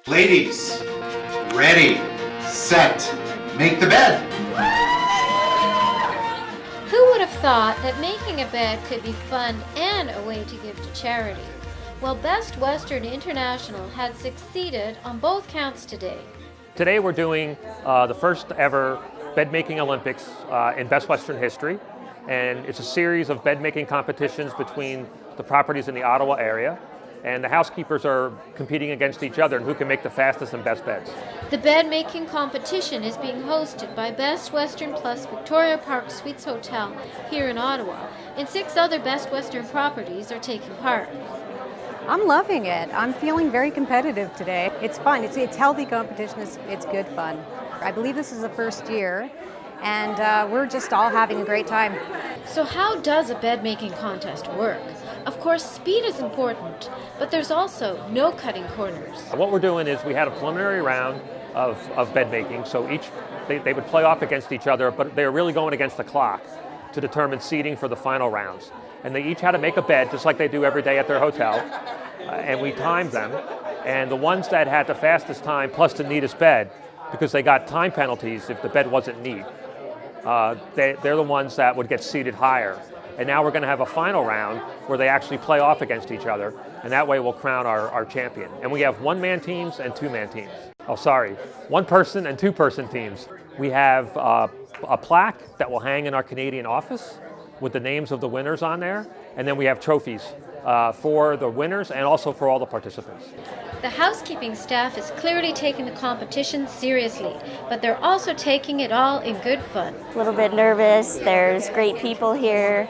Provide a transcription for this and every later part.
Ladies, ready, set, make the bed. Who would have thought that making a bed could be fun and a way to give to charity? Well, Best Western International had succeeded on both counts today. Today we're doing the first ever bed making Olympics in Best Western history, and it's a series of bed making competitions between the properties in the Ottawa area, and the housekeepers are competing against each other and who can make the fastest and best beds. The bed making competition is being hosted by Best Western plus Victoria Park Suites Hotel here in Ottawa, and 6 other Best Western properties are taking part. I'm loving it. I'm feeling very competitive today. It's fun. It's healthy competition. It's good fun. I believe this is the first year, and we're just all having a great time. So how does a bed making contest work? Of course, speed is important, but there's also no cutting corners. What we're doing is we had a preliminary round of bed making, so they would play off against each other, but they're really going against the clock to determine seeding for the final rounds. And they each had to make a bed just like they do every day at their hotel, and we timed them. And the ones that had the fastest time plus the neatest bed, because they got time penalties if the bed wasn't neat, they're the ones that would get seated higher. And now we're going to have a final round where they actually play off against each other, and that way we'll crown our champion. And we have one-man teams and two-man teams. Oh, sorry, one-person and two-person teams. We have a plaque that will hang in our Canadian office with the names of the winners on there, and then we have trophies for the winners and also for all the participants. The housekeeping staff is clearly taking the competition seriously, but they're also taking it all in good fun. A little bit nervous. There's great people here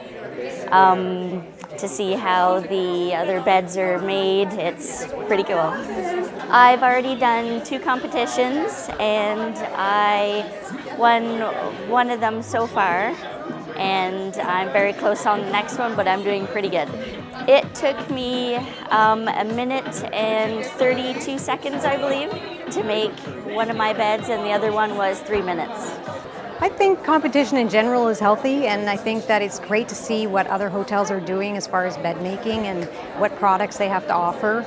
to see how the other beds are made. It's pretty cool. I've already done 2 competitions, and I won one of them so far, and I'm very close on the next one, but I'm doing pretty good. It took me a minute and 32 seconds, I believe, to make one of my beds, and the other one was 3 minutes. I think competition in general is healthy, and I think that it's great to see what other hotels are doing as far as bed making and what products they have to offer.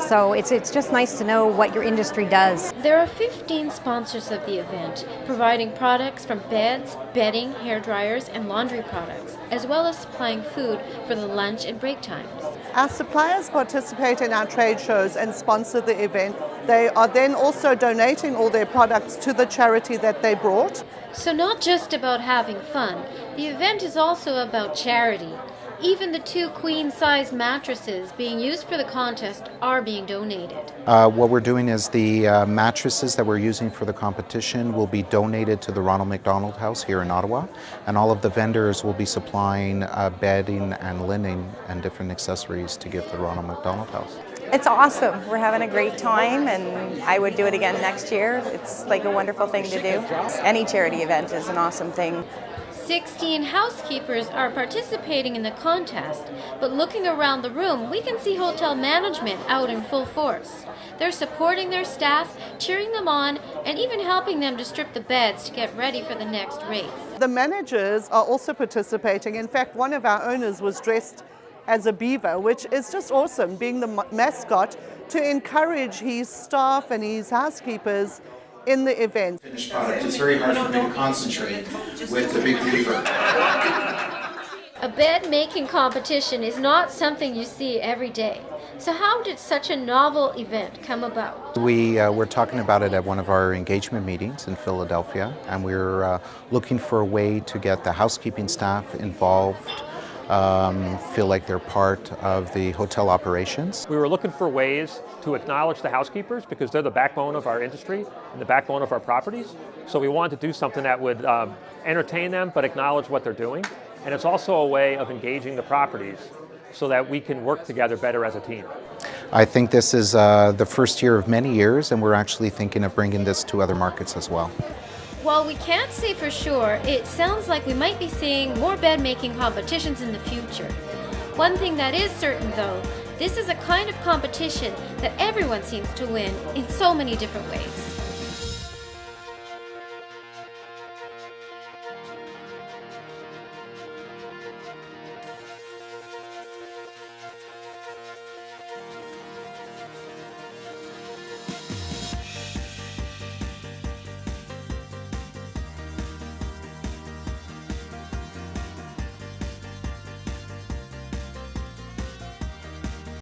So it's just nice to know what your industry does. There are 15 sponsors of the event, providing products from beds, bedding, hair dryers, and laundry products, as well as supplying food for the lunch and break times. Our suppliers participate in our trade shows and sponsor the event. They are then also donating all their products to the charity that they brought. So not just about having fun, the event is also about charity. Even the 2 queen-sized mattresses being used for the contest are being donated. What we're doing is the mattresses that we're using for the competition will be donated to the Ronald McDonald House here in Ottawa, and all of the vendors will be supplying bedding and linen and different accessories to give the Ronald McDonald House. It's awesome. We're having a great time, and I would do it again next year. It's like a wonderful thing to do. Any charity event is an awesome thing. 16 housekeepers are participating in the contest, but looking around the room, we can see hotel management out in full force. They're supporting their staff, cheering them on, and even helping them to strip the beds to get ready for the next race. The managers are also participating. In fact, one of our owners was dressed as a beaver, which is just awesome, being the mascot, to encourage his staff and his housekeepers in the event. Finished product. It's very hard for me to concentrate with the big beaver. A bed making competition is not something you see every day. So how did such a novel event come about? We were talking about it at one of our engagement meetings in Philadelphia, and we were looking for a way to get the housekeeping staff involved, feel like they're part of the hotel operations. We were looking for ways to acknowledge the housekeepers because they're the backbone of our industry and the backbone of our properties. So we wanted to do something that would entertain them but acknowledge what they're doing. And it's also a way of engaging the properties so that we can work together better as a team. I think this is the first year of many years, and we're actually thinking of bringing this to other markets as well. While we can't say for sure, it sounds like we might be seeing more bed-making competitions in the future. One thing that is certain, though, this is a kind of competition that everyone seems to win in so many different ways.